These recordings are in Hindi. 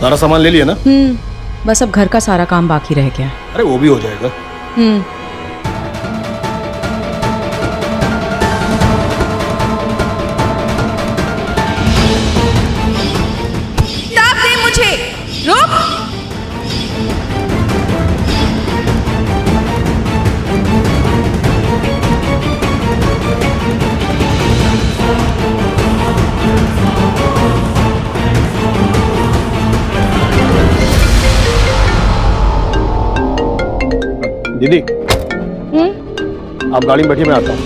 सारा सामान ले लिया ना? बस अब घर का सारा काम बाकी रह गया। अरे वो भी हो जाएगा। किताब दे मुझे। रुक। दीदी आप गाड़ी में बैठिए, मैं आता हूँ।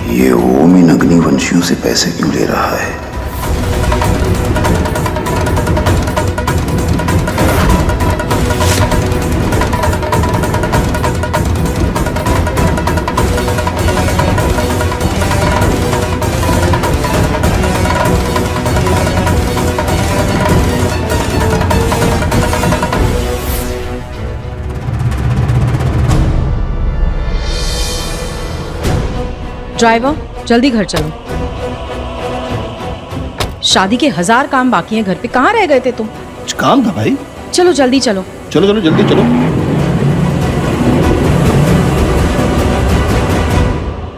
ये ओम इन अग्निवंशियों से पैसे क्यों ले रहा है? ड्राइवर जल्दी घर चलो, शादी के 1000 काम बाकी हैं घर पे। कहाँ रह गए थे तुम? कुछ काम था भाई। चलो जल्दी चलो। चलो चलो जल्दी चलो।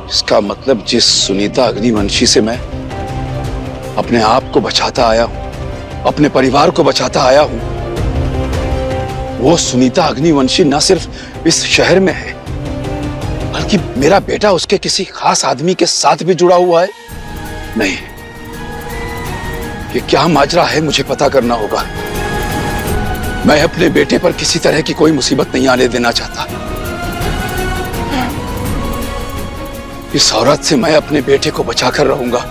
इसका मतलब जिस सुनीता अग्निवंशी से मैं अपने आप को बचाता आया हूं, अपने परिवार को बचाता आया हूं, वो सुनीता अग्निवंशी न सिर्फ इस शहर में है, बल्कि मेरा बेटा उसके किसी खास आदमी के साथ भी जुड़ा हुआ है। नहीं, ये क्या माजरा है मुझे पता करना होगा। मैं अपने बेटे पर किसी तरह की कोई मुसीबत नहीं आने देना चाहता। इस औरत से मैं अपने बेटे को बचाकर रहूंगा।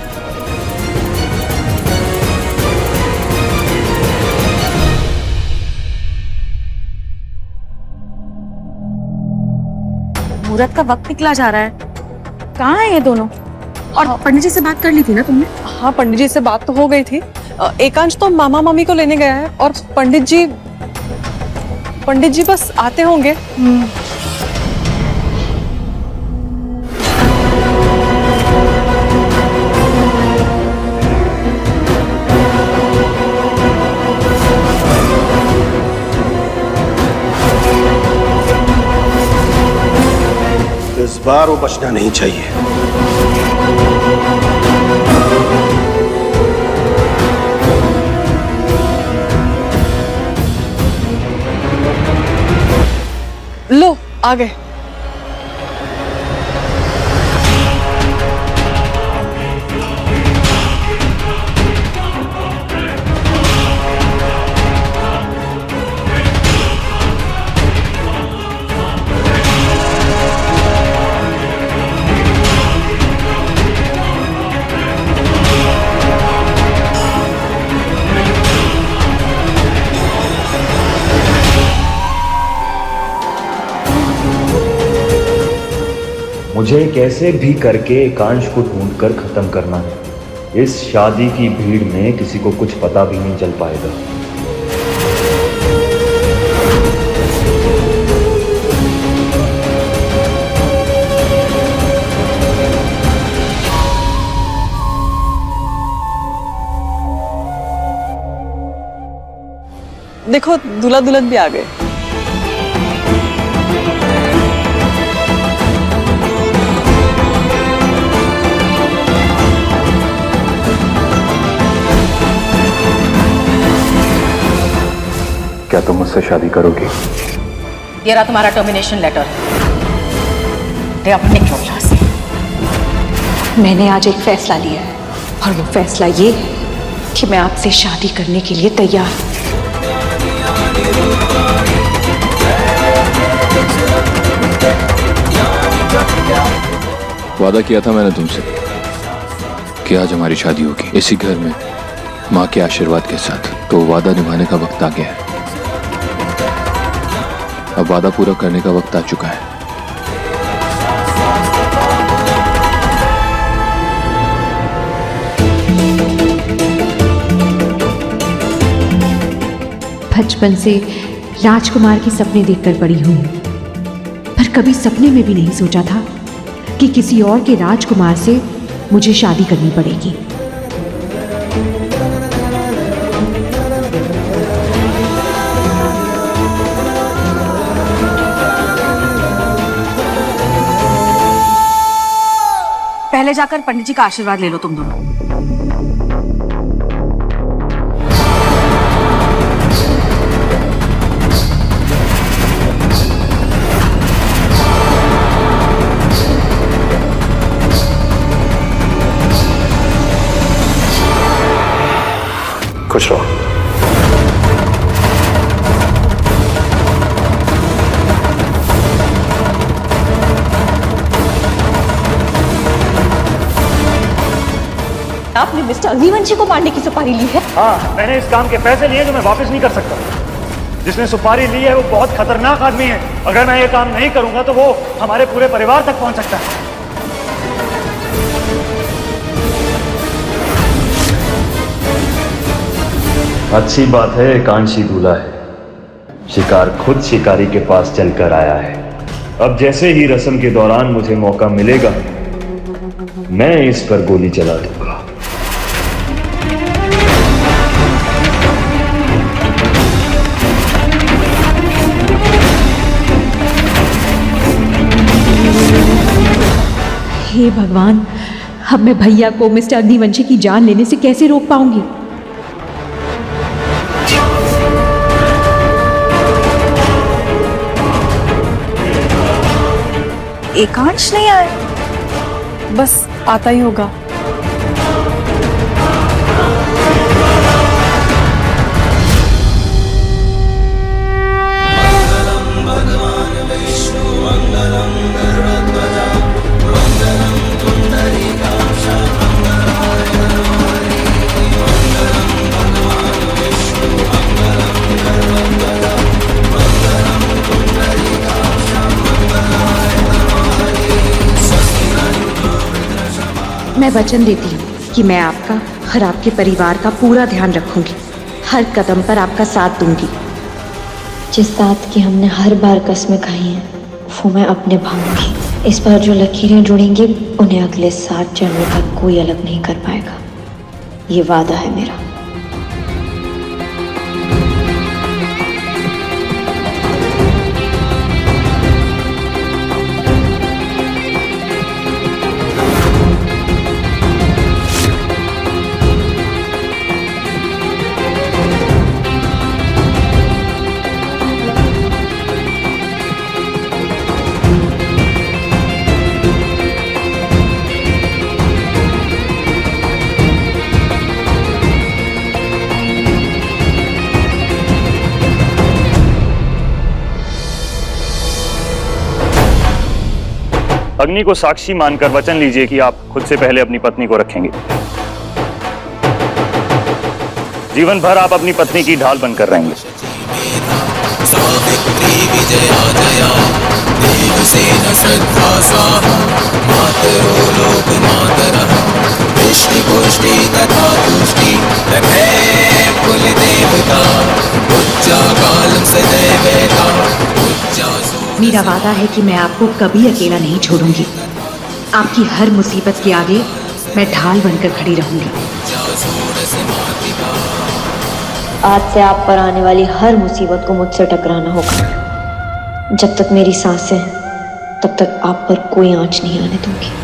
मुहूर्त का वक्त निकला जा रहा है। कहाँ है ये दोनों? और पंडित जी से बात कर ली थी ना तुमने? हाँ, पंडित जी से बात तो हो गई थी। एकांश तो मामा मामी को लेने गया है और पंडित जी बस आते होंगे। इस बार वो बचना नहीं चाहिए। लो आ गए। मुझे कैसे भी करके एकांश को ढूंढकर खत्म करना है। इस शादी की भीड़ में किसी को कुछ पता भी नहीं चल पाएगा। देखो दूल्हा दुल्हन भी आ गए। क्या तुम मुझसे शादी करोगी? ये रहा तुम्हारा टर्मिनेशन लेटर। दे अपने निकलो से। मैंने आज एक फैसला लिया है और वो फैसला ये है कि मैं आपसे शादी करने के लिए तैयार हूं। वादा किया था मैंने तुमसे, कि आज हमारी शादी होगी इसी घर में माँ के आशीर्वाद के साथ। तो वादा निभाने का वक्त आ गया है। अब वादा पूरा करने का वक्त आ चुका है। बचपन से राजकुमार के सपने देखकर बड़ी हूं, पर कभी सपने में भी नहीं सोचा था कि किसी और के राजकुमार से मुझे शादी करनी पड़ेगी। पहले जाकर पंडित जी का आशीर्वाद ले लो तुम दोनों। खुश रहो। आपने मिस्टर अग्निवंशी को मारने की सुपारी ली है? हाँ, मैंने इस काम के पैसे लिए जो मैं वापस नहीं कर सकता। जिसने सुपारी ली है वो बहुत खतरनाक आदमी है। अगर मैं ये काम नहीं करूंगा तो वो हमारे पूरे परिवार तक पहुंच सकता है। अच्छी बात है, एकांशी दूल्हा है। शिकार खुद शिकारी के पास चलकर आया है। अब जैसे ही रस्म के दौरान मुझे मौका मिलेगा, मैं इस पर गोली चला दूंगा। हे भगवान, अब मैं भैया को मिस्टर अग्निवंशी की जान लेने से कैसे रोक पाऊंगी? एकांश नहीं आया? बस आता ही होगा। मैं वचन देती हूँ कि मैं आपका और आपके परिवार का पूरा ध्यान रखूंगी। हर कदम पर आपका साथ दूंगी। जिस बात की हमने हर बार कस्में खाई हैं वो मैं अब निभाऊंगी। इस बार जो लकीरें जुड़ेंगी उन्हें अगले 7 जन्मों तक कोई अलग नहीं कर पाएगा। ये वादा है मेरा। अग्नि को साक्षी मानकर वचन लीजिए कि आप खुद से पहले अपनी पत्नी को रखेंगे। जीवन भर आप अपनी पत्नी की ढाल बनकर रहेंगे। मेरा वादा है कि मैं आपको कभी अकेला नहीं छोड़ूंगी। आपकी हर मुसीबत के आगे मैं ढाल बनकर खड़ी रहूंगी। आज से आप पर आने वाली हर मुसीबत को मुझसे टकराना होगा। जब तक मेरी सांसें हैं तब तक आप पर कोई आंच नहीं आने दूंगी।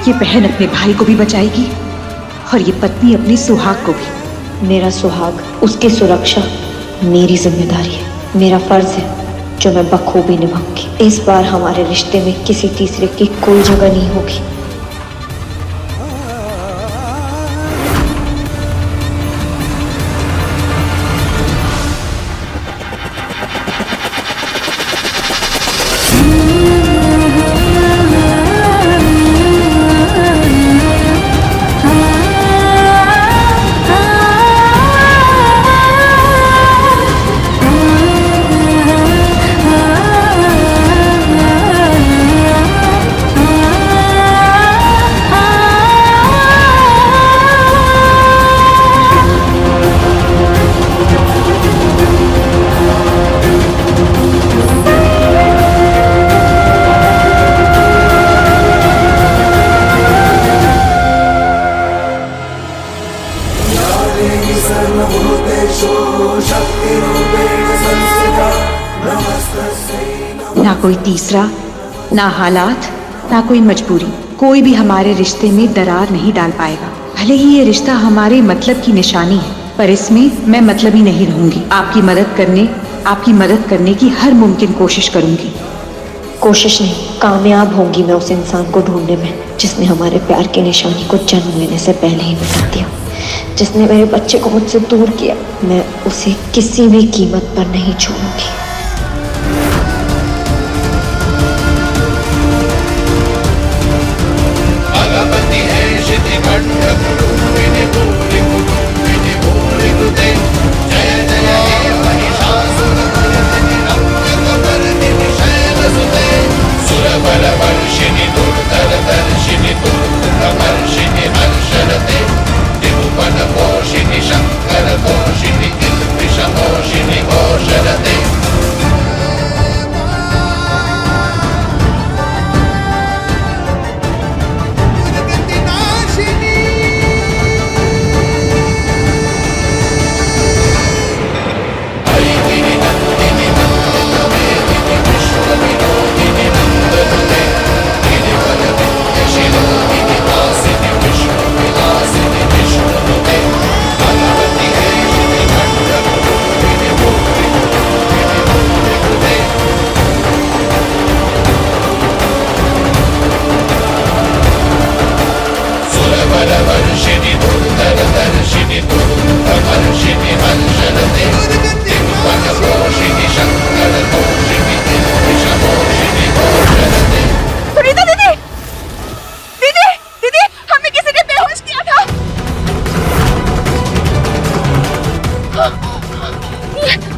ये बहन अपने भाई को भी बचाएगी और ये पत्नी अपनी सुहाग को भी। मेरा सुहाग, उसकी सुरक्षा मेरी जिम्मेदारी है। मेरा फर्ज है जो मैं बखूबी निभाऊंगी। इस बार हमारे रिश्ते में किसी तीसरे की कोई जगह नहीं होगी। ना कोई तीसरा, ना हालात, ना कोई मजबूरी, कोई भी हमारे रिश्ते में दरार नहीं डाल पाएगा। भले ही ये रिश्ता हमारे मतलब की निशानी है, पर इसमें मैं मतलब ही नहीं रहूंगी। आपकी मदद करने की हर मुमकिन कोशिश करूंगी। कोशिश नहीं, कामयाब होंगी मैं उस इंसान को ढूंढने में जिसने हमारे प्यार की निशानी को जन्म लेने से पहले ही मिटा दिया, जिसने मेरे बच्चे को मुझसे दूर किया। मैं उसे किसी भी कीमत पर नहीं छोड़ूंगी।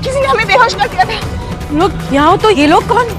किसी ने हमें बेहोश कर दिया था। लोग यहाँ हो तो ये लोग कौन?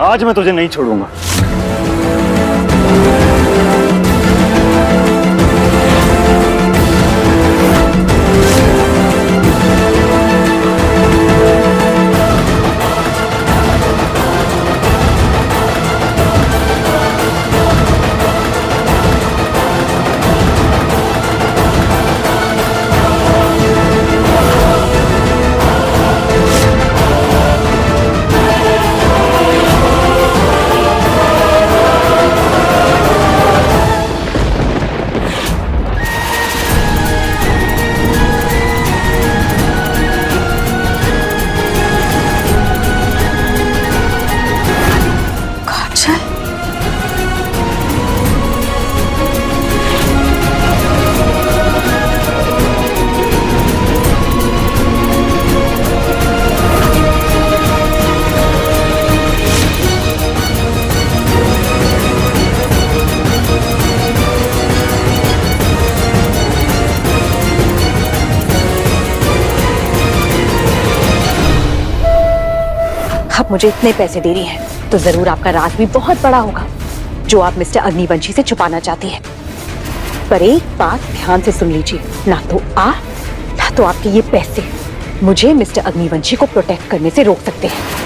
आज मैं तुझे नहीं छोड़ूंगा। आप मुझे इतने पैसे दे रही हैं तो जरूर आपका राज भी बहुत बड़ा होगा जो आप मिस्टर अग्निवंशी से छुपाना चाहती हैं। पर एक बात ध्यान से सुन लीजिए, ना तो आपके ये पैसे मुझे मिस्टर अग्निवंशी को प्रोटेक्ट करने से रोक सकते हैं।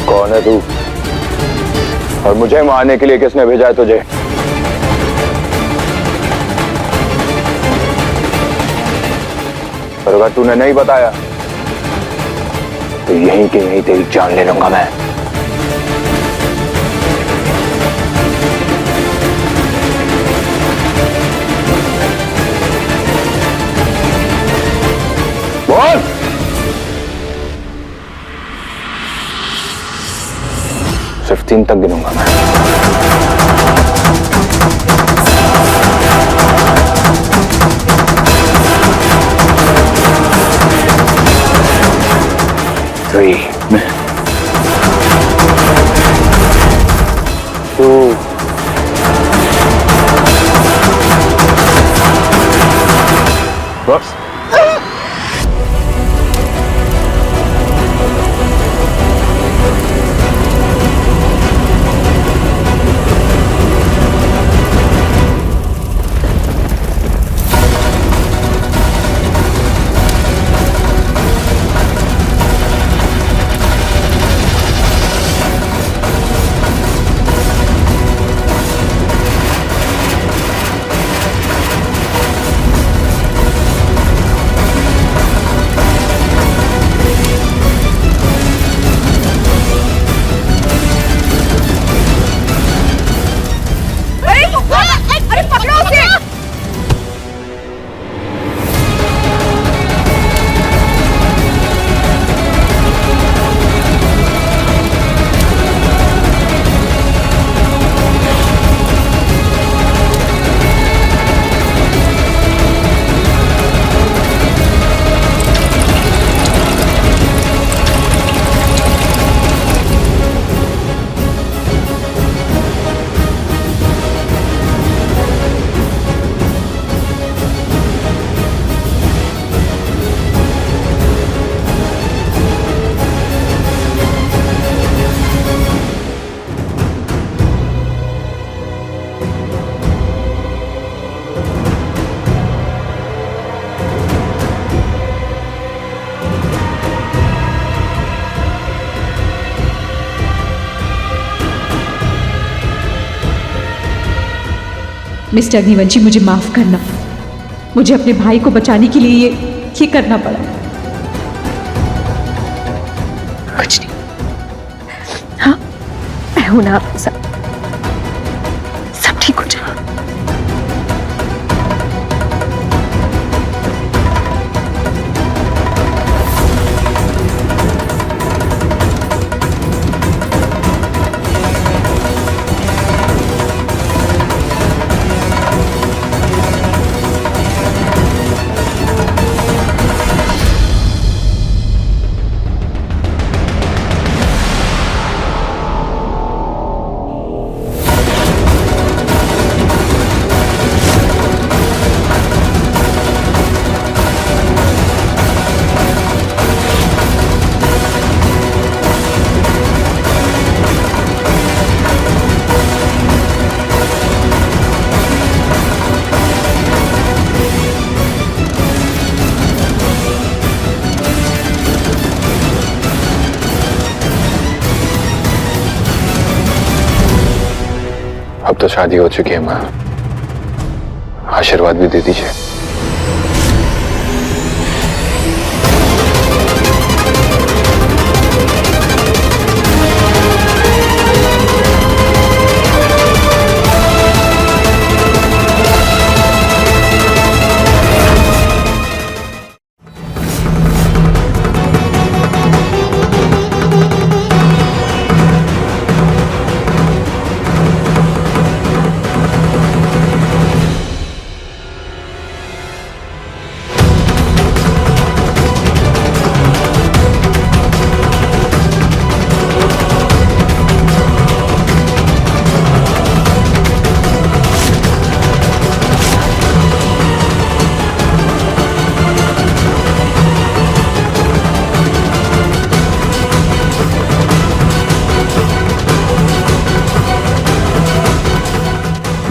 कौन है तू और मुझे मारने के लिए किसने भेजा है तुझे? और अगर तूने नहीं बताया तो यहीं के यहीं तेरी जान ले लूंगा मैं। बोल। सिर्फ 3 तक गिनूंगा मैं। बस मिस्टर अग्निवंशी, मुझे माफ करना। मुझे अपने भाई को बचाने के लिए ये करना पड़ा। कुछ नहीं। हाँ, मैं हूं ना आपके साथ। सब ठीक हो जाएगा। अब तो शादी हो चुकी है माँ, आशीर्वाद भी दे दीजिए।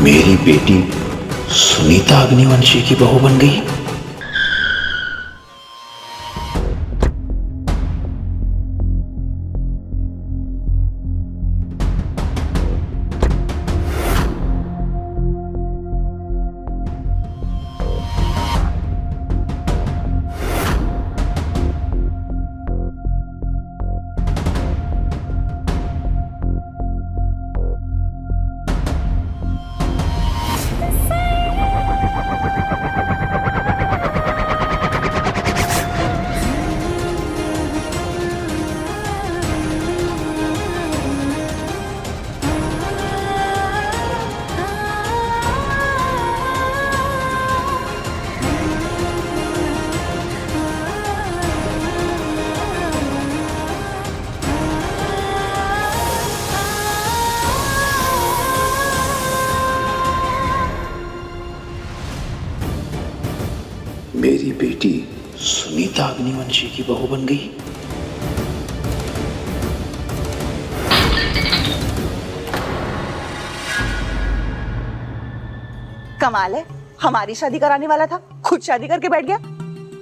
मेरी बेटी सुनीता अग्निवंशी की बहू बन गई। सुनीता अग्निवंशी की बहू बन गई। कमाल है, हमारी शादी कराने वाला था, खुद शादी करके बैठ गया,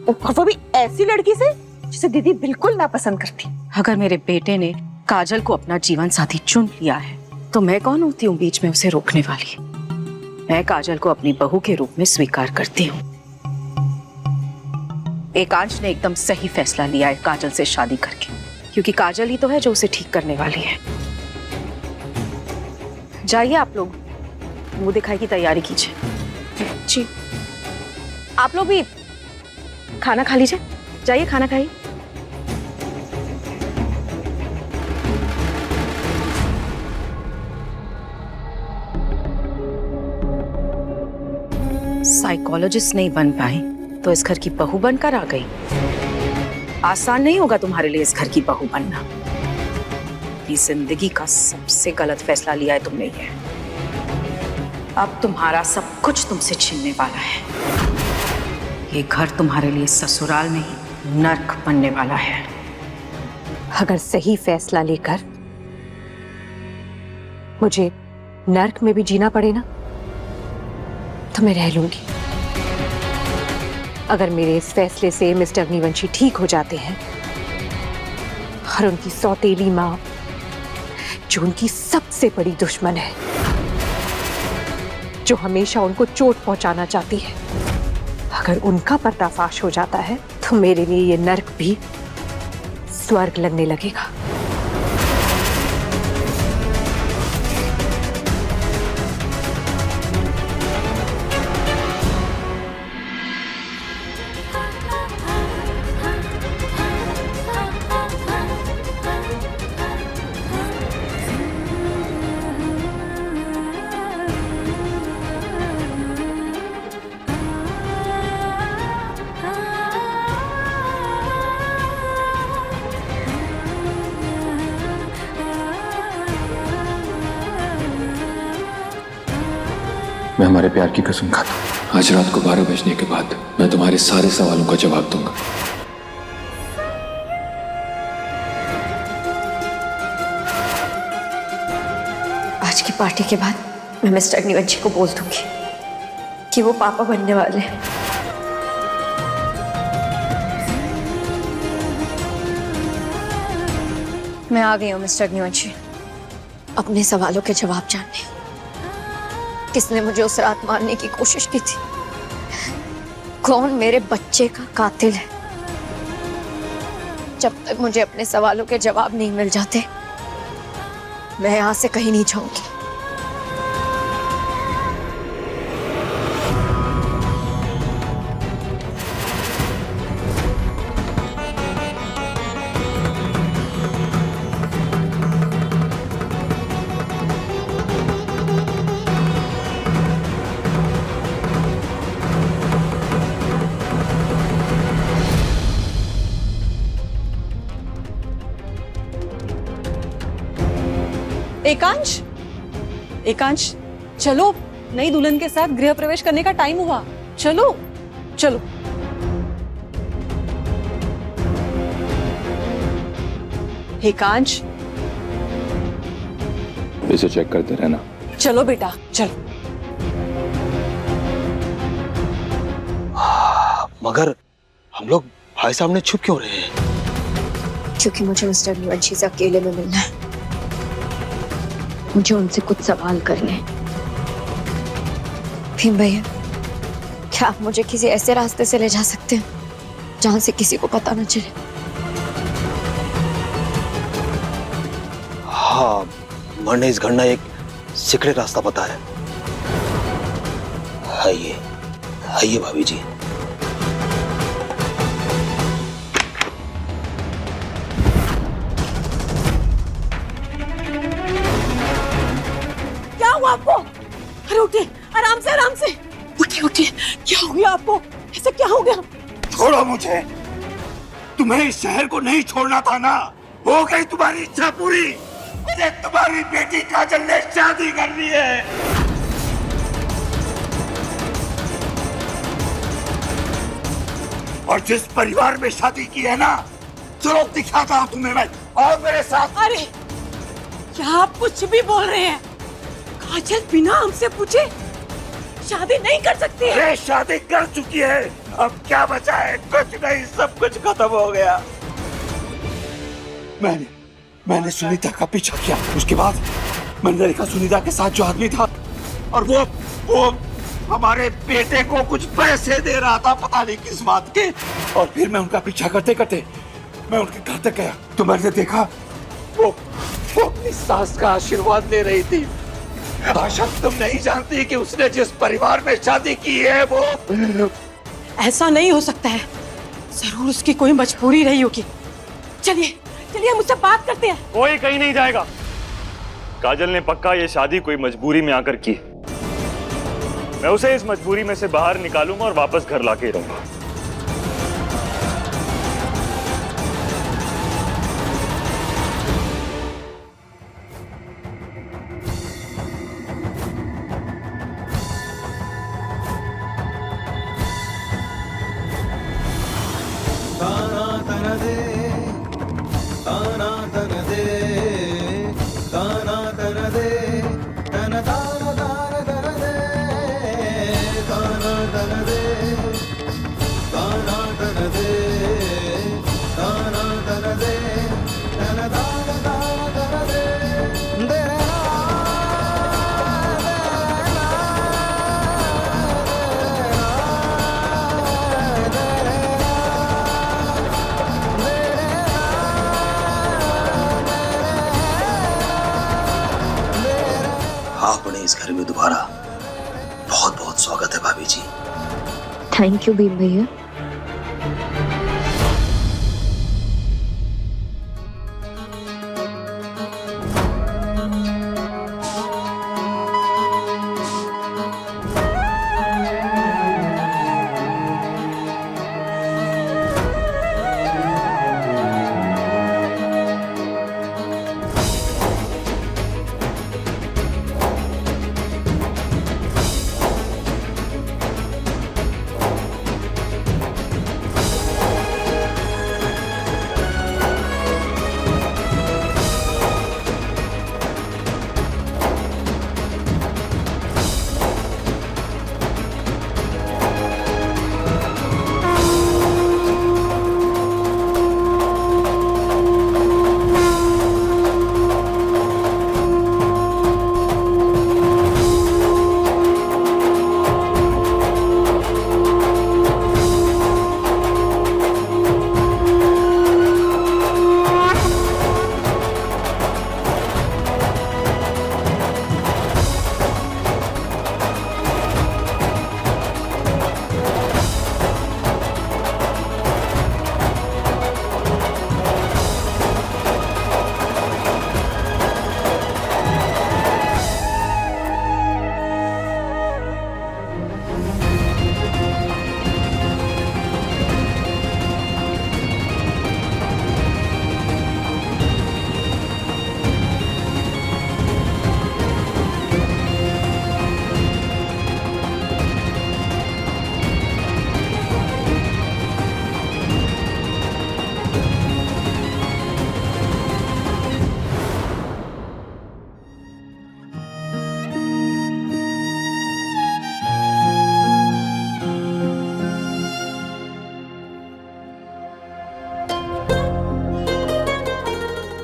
और वो भी ऐसी लड़की से जिसे दीदी बिल्कुल ना पसंद करती। अगर मेरे बेटे ने काजल को अपना जीवन साथी चुन लिया है तो मैं कौन होती हूँ बीच में उसे रोकने वाली। मैं काजल को अपनी बहू के रूप में स्वीकार करती हूँ। एकांश ने एकदम सही फैसला लिया है काजल से शादी करके, क्योंकि काजल ही तो है जो उसे ठीक करने वाली है। जाइए आप लोग, मुंह दिखाई की तैयारी कीजिए। जी, आप लोग भी खाना खा लीजिए, जाइए खाना खाइए। साइकोलॉजिस्ट नहीं बन पाई तो इस घर की बहू बनकर आ गई। आसान नहीं होगा तुम्हारे लिए इस घर की बहू बनना। अपनी जिंदगी का सबसे गलत फैसला लिया है तुमने ये। अब तुम्हारा सब कुछ तुमसे छीनने वाला है। ये घर तुम्हारे लिए ससुराल नहीं नर्क बनने वाला है। अगर सही फैसला लेकर मुझे नर्क में भी जीना पड़े ना तो मैं रह लूंगी। अगर मेरे इस फैसले से मिस्टर अग्निवंशी ठीक हो जाते हैं और उनकी सौतेली मां, जो उनकी सबसे बड़ी दुश्मन है, जो हमेशा उनको चोट पहुंचाना चाहती है, अगर उनका पर्दाफाश हो जाता है तो मेरे लिए ये नर्क भी स्वर्ग लगने लगेगा। मैं हमारे प्यार की कसम खाता हूँ, आज रात को 12 बजने के बाद मैं तुम्हारे सारे सवालों का जवाब दूंगा। आज की पार्टी के बाद मैं मिस्टर अग्निवंशी को बोल दूंगी कि वो पापा बनने वाले हैं। मैं आ गई हूँ मिस्टर अग्निवंशी, अपने सवालों के जवाब जानने। किसने मुझे उस रात मारने की कोशिश की थी? कौन मेरे बच्चे का कातिल है? जब तक मुझे अपने सवालों के जवाब नहीं मिल जाते मैं यहां से कहीं नहीं जाऊंगी। एकांश, एकांश, चलो, नई दुल्हन के साथ गृह प्रवेश करने का टाइम हुआ। चलो चलो। एकांश, इसे चेक करते रहना। चलो बेटा चलो। मगर हम लोग भाई साहब ने छुप क्यों रहे हैं? क्योंकि मुझे मिस्टर अग्निवंशी से अकेले में मिलना है। मुझे उनसे कुछ सवाल करने हैं। भीम भैया, क्या आप मुझे किसी ऐसे रास्ते से ले जा सकते हैं जहां से किसी को पता न चले? हाँ, मैंने इस घर ना एक सीक्रेट रास्ता पता है। आइए आइए भाभी जी। क्या हुआ आपको? अरे उठिए, आराम से आराम से। उठिए उठिए, क्या हो गया आपको? ऐसा क्या हो गया? छोड़ो मुझे। तुम्हें इस शहर को नहीं छोड़ना था ना। हो गई तुम्हारी इच्छा पूरी। मुझे तुम्हारी बेटी काजल ने शादी करनी है। और जिस परिवार में शादी की है ना, चलो दिखाता हूं तुम्हें मैं। और मेरे साथ। अरे क्या आप कुछ भी बोल रहे हैं? काजल बिना हमसे पूछे शादी नहीं कर सकती है। अरे शादी कर चुकी है, अब क्या बचा है? कुछ नहीं, सब कुछ खत्म हो गया। मैंने सुनीता का पीछा किया, उसके बाद मैंने देखा सुनीता के साथ जो आदमी था, और वो हमारे बेटे को कुछ पैसे दे रहा था, पता नहीं किस बात के। और फिर मैं उनका पीछा करते करते मैं उनके घर तक गया, तो मैंने देखा वो अपनी सास का आशीर्वाद ले रही थी। आशा, तुम नहीं जानती कि उसने जिस परिवार में शादी की है वो। ऐसा नहीं हो सकता है, जरूर उसकी कोई मजबूरी रही होगी। चलिए चलिए मुझसे बात करते हैं। कोई कहीं नहीं जाएगा। काजल ने पक्का ये शादी कोई मजबूरी में आकर की। मैं उसे इस मजबूरी में से बाहर निकालूंगा और वापस घर लाके रहूंगा। आपने इस घर में दोबारा बहुत बहुत स्वागत है भाभी जी। थैंक यू भीम भैया।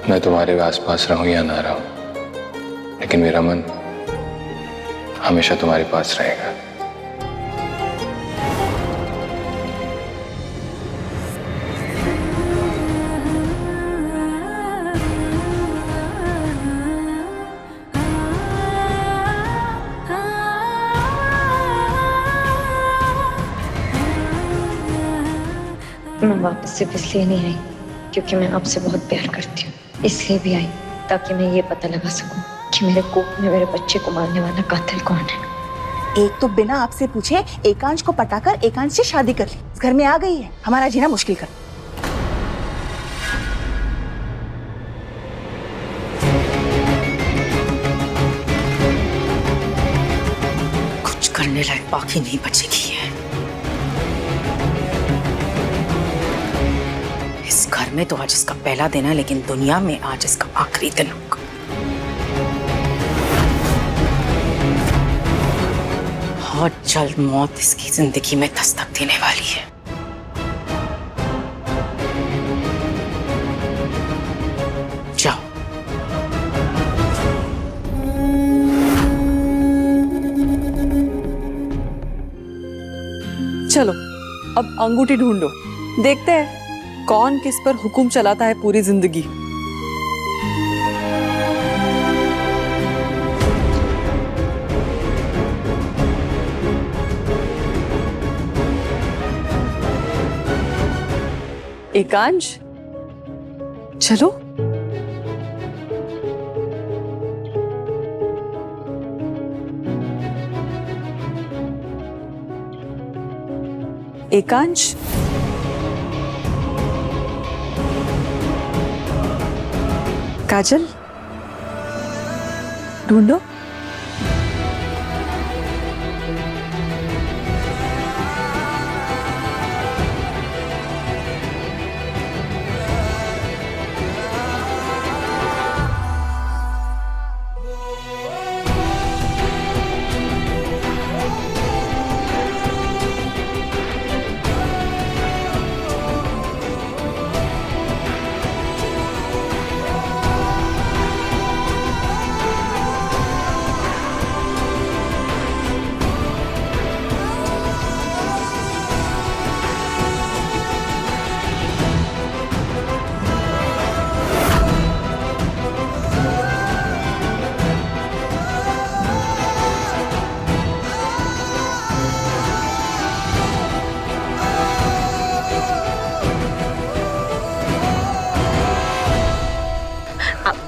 मैं तुम्हारे आसपास रहूं या ना रहूं, लेकिन मेरा मन हमेशा तुम्हारे पास रहेगा। मैं वापस सिर्फ इसलिए नहीं आई क्योंकि मैं आपसे बहुत प्यार करती हूँ, इसलिए भी आई ताकि मैं ये पता लगा सकूं कि मेरे कोख में मेरे बच्चे को मारने वाला कातिल कौन है। एक तो बिना आपसे पूछे एकांश को पटाकर एकांश से शादी कर ली, इस घर में आ गई है, हमारा जीना मुश्किल कर। कुछ करने लायक बाकी नहीं बचेगी है। में तो आज इसका पहला दिन है, लेकिन दुनिया में आज इसका आखिरी दिन होगा। बहुत जल्द मौत इसकी जिंदगी में दस्तक देने वाली है। जाओ। चलो अब अंगूठी ढूंढो, देखते हैं कौन किस पर हुक्म चलाता है पूरी जिंदगी। एकांश, चलो। एकांश, काजल, ढूंढो।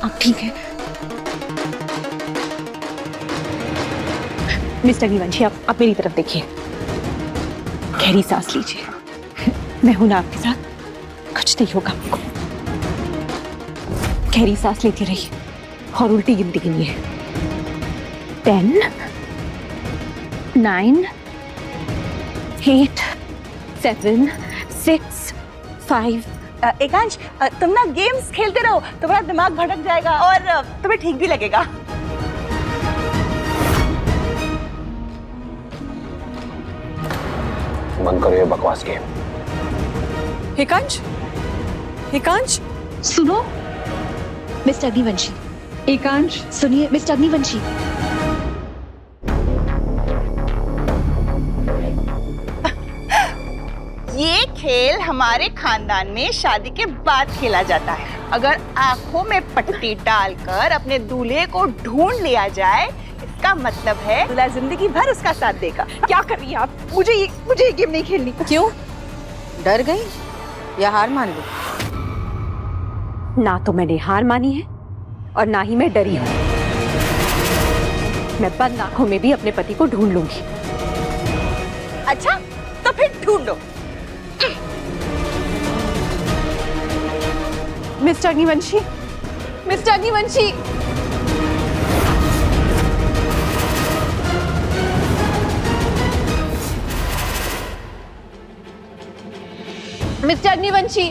आप ठीक है? मिस्टर अग्निवंशी, आप मेरी तरफ देखिए। गहरी सांस लीजिए। मैं हूं ना आपके साथ, कुछ नहीं होगा आपको। गहरी सांस लेती रहिए और उल्टी गिनती गिनिए। 10, 9, 8, 7, 6, 5। एकांश, तुम ना गेम्स खेलते रहो, तुम्हारा दिमाग भटक जाएगा और तुम्हें ठीक भी लगेगा। बंद करो ये बकवास गेम। एकांश, एकांश, सुनो मिस्टर अग्निवंशी। एकांश सुनिए मिस्टर अग्निवंशी। ये खेल हमारे खानदान में शादी के बाद खेला जाता है। अगर आंखों में पट्टी डालकर अपने दूल्हे को ढूंढ लिया जाए, इसका मतलब है दूल्हा जिंदगी भर उसका साथ देगा। क्या कर रही हैं आप? मुझे ये गेम नहीं खेलनी। क्यों? डर गई या हार मान ली? ना तो मैंने हार मानी है और ना ही मैं डरी हूं। मैं बंद आंखों में भी अपने पति को ढूंढ लूंगी। अच्छा, तो फिर ढूंढो। Mister Agnivanshi, mister Agnivanshi, mister Agnivanshi,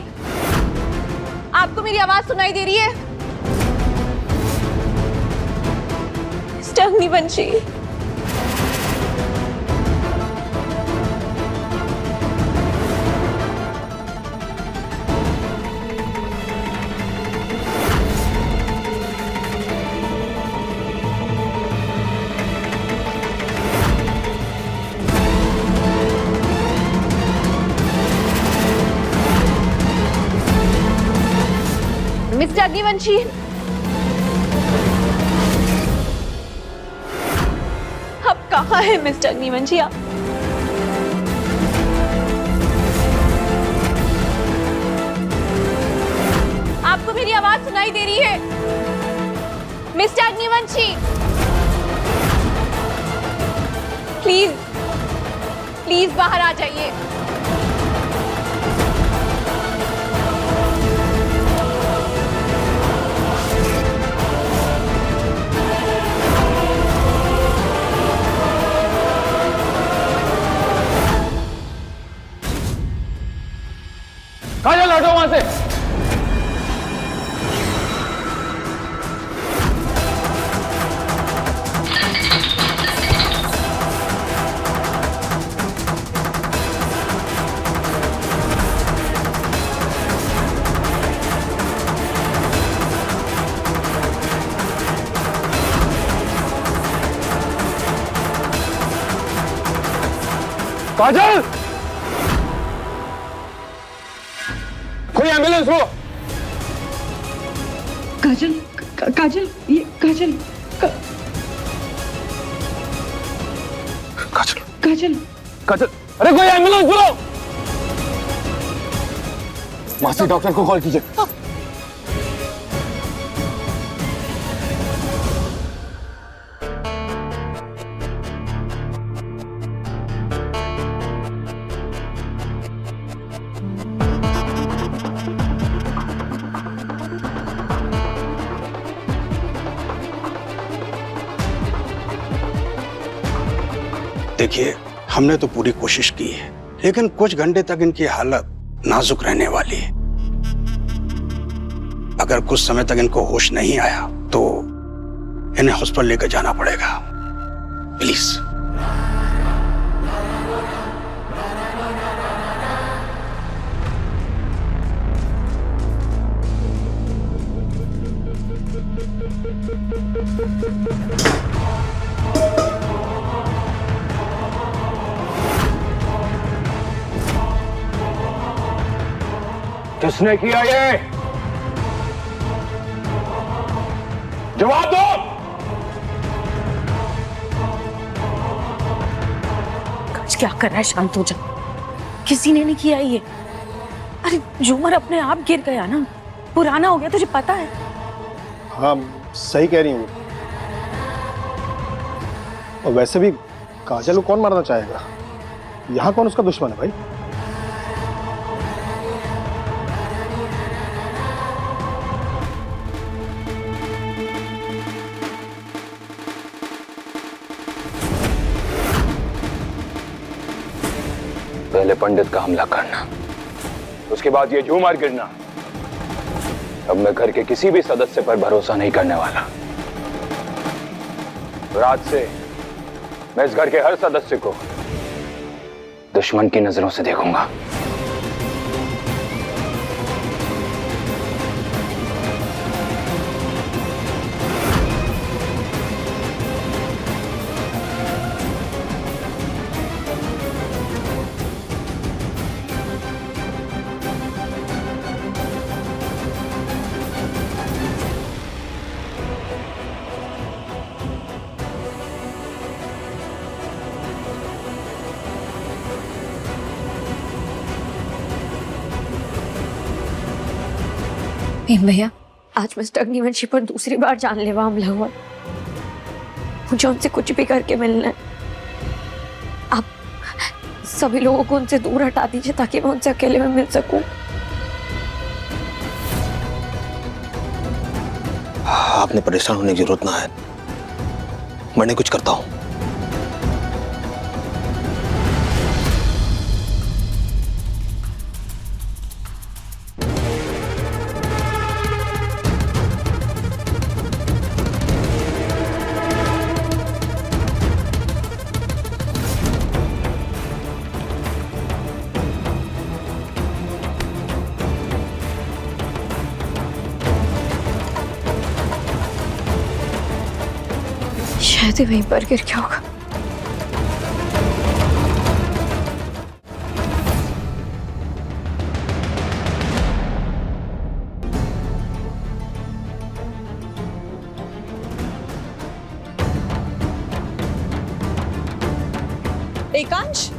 आपको मेरी आवाज सुनाई दे रही है? मिस्टर अग्निवंशी, मिस्टर अग्निवंशी, अब कहाँ है मिस्टर अग्निवंशी? आप आपको मेरी आवाज सुनाई दे रही है? मिस्टर अग्निवंशी, प्लीज प्लीज बाहर आ जाइए। काजल, हटो वहां से। काजल, कोई एम्बुलेंस हो। काजल, काजल, ये काजल, काजल, काजल, काजल, अरे कोई एम्बुलेंस बुलाओ। मासी, डॉक्टर को कॉल कीजिए। देखिए, हमने तो पूरी कोशिश की है, लेकिन कुछ घंटे तक इनकी हालत नाजुक रहने वाली है। अगर कुछ समय तक इनको होश नहीं आया तो इन्हें हॉस्पिटल लेकर जाना पड़ेगा। प्लीज। किसने किया ये? जवाब दो। क्या कर रहा है? शांत हो जा। किसी ने नहीं किया ये। अरे झूमर अपने आप गिर गया ना, पुराना हो गया, तुझे पता है। हाँ, सही कह रही हूँ। और वैसे भी काजल को कौन मारना चाहेगा? यहाँ कौन उसका दुश्मन है भाई? पहले पंडित का हमला करना, उसके बाद ये झूमर गिरना। अब मैं घर के किसी भी सदस्य पर भरोसा नहीं करने वाला। रात से मैं इस घर के हर सदस्य को दुश्मन की नजरों से देखूंगा। भैया, आज मिस्टर अग्निवंशी पर दूसरी बार जानलेवा हमला हुआ। मुझे उनसे कुछ भी करके मिलना है। आप सभी लोगों को उनसे दूर हटा दीजिए ताकि मैं उनसे अकेले में मिल सकूं। आपने परेशान होने की जरूरत ना है, मैं कुछ करता हूं। शायद ही वहीं पर गिर गया होगा। एकांश,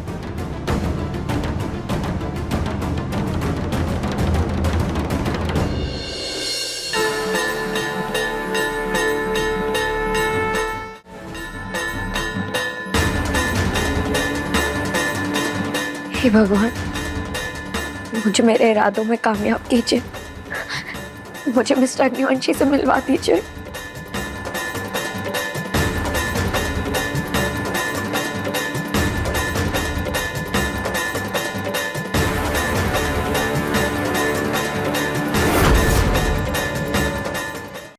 हे भगवान, मुझे मेरे इरादों में कामयाब कीजिए। मुझे मिस्टर अग्निवंशी से मिलवा दीजिए।